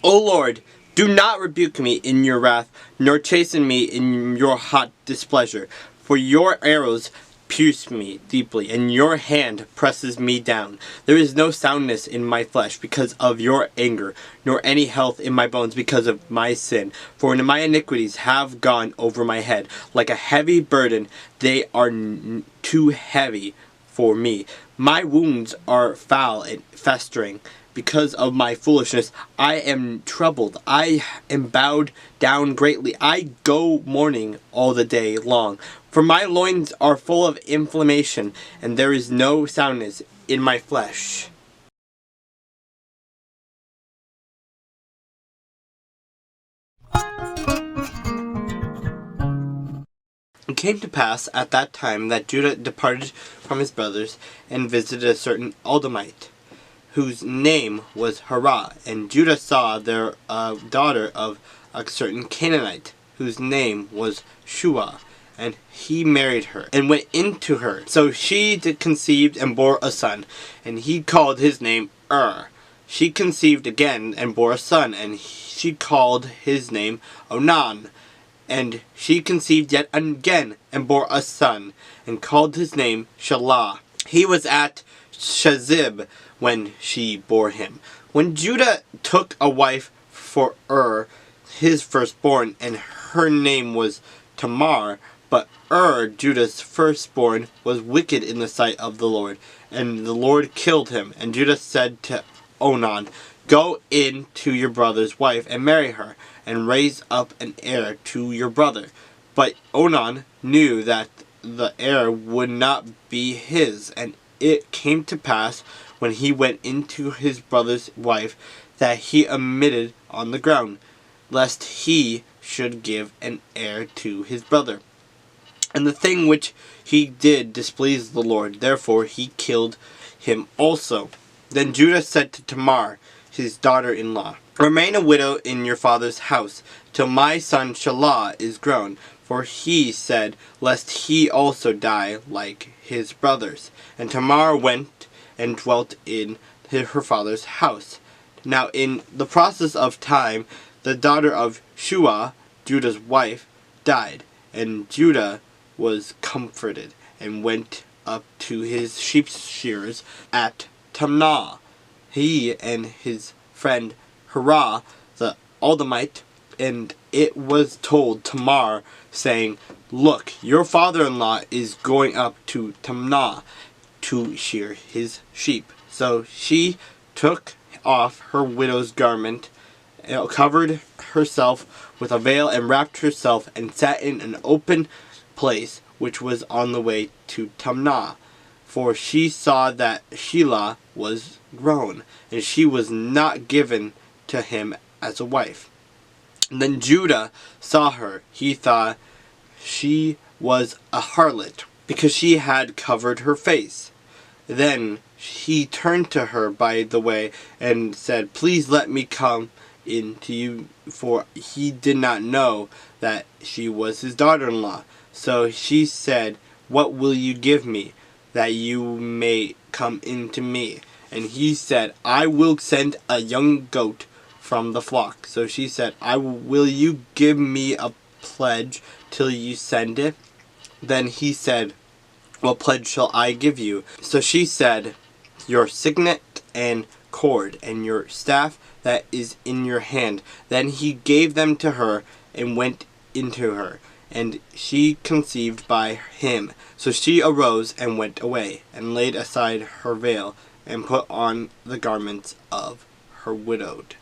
O Lord, do not rebuke me in your wrath, nor chasten me in your hot displeasure. For your arrows pierce me deeply, and your hand presses me down. There is no soundness in my flesh because of your anger, nor any health in my bones because of my sin. For my iniquities have gone over my head. Like a heavy burden, they are too heavy for me. My wounds are foul and festering. Because of my foolishness, I am troubled. I am bowed down greatly. I go mourning all the day long. For my loins are full of inflammation, and there is no soundness in my flesh. It came to pass at that time that Judah departed from his brothers and visited a certain Edomite, whose name was Hurrah. And Judah saw there a daughter of a certain Canaanite, whose name was Shua. And he married her, and went into her. So she conceived and bore a son, and he called his name She conceived again and bore a son, and she called his name Onan. And she conceived yet again and bore a son, and called his name Shelah. He was at Shazib when she bore him. When Judah took a wife for his firstborn, and her name was Tamar, but Judah's firstborn, was wicked in the sight of the Lord, and the Lord killed him. And Judah said to Onan, Go in to your brother's wife and marry her, and raise up an heir to your brother. But Onan knew that the heir would not be his, and it came to pass, when he went into his brother's wife, that he omitted on the ground, lest he should give an heir to his brother. And the thing which he did displeased the Lord, therefore he killed him also. Then Judah said to Tamar, his daughter-in-law, Remain a widow in your father's house, till my son Shelah is grown. For he said, lest he also die like his brothers. And Tamar went and dwelt in her father's house. Now in the process of time, the daughter of Shua, Judah's wife, died, and Judah was comforted, and went up to his sheep shearers at Timnah, he and his friend Hurrah the Edomite. And it was told Tamar, saying, Look, your father-in-law is going up to Timnah to shear his sheep. So she took off her widow's garment, covered herself with a veil, and wrapped herself, and sat in an open place which was on the way to Timnah. For she saw that Shelah was grown, and she was not given to him as a wife. And then Judah saw her. He thought she was a harlot, because she had covered her face. Then he turned to her by the way, and said, Please let me come in to you, for he did not know that she was his daughter-in-law. So she said, What will you give me, that you may come in to me? And he said, I will send a young goat from the flock. So she said, Will you give me a pledge till you send it? Then he said, What pledge shall I give you? So she said, Your signet and cord, and your staff that is in your hand. Then he gave them to her, and went into her, and she conceived by him. So she arose and went away, and laid aside her veil, and put on the garments of her widowhood.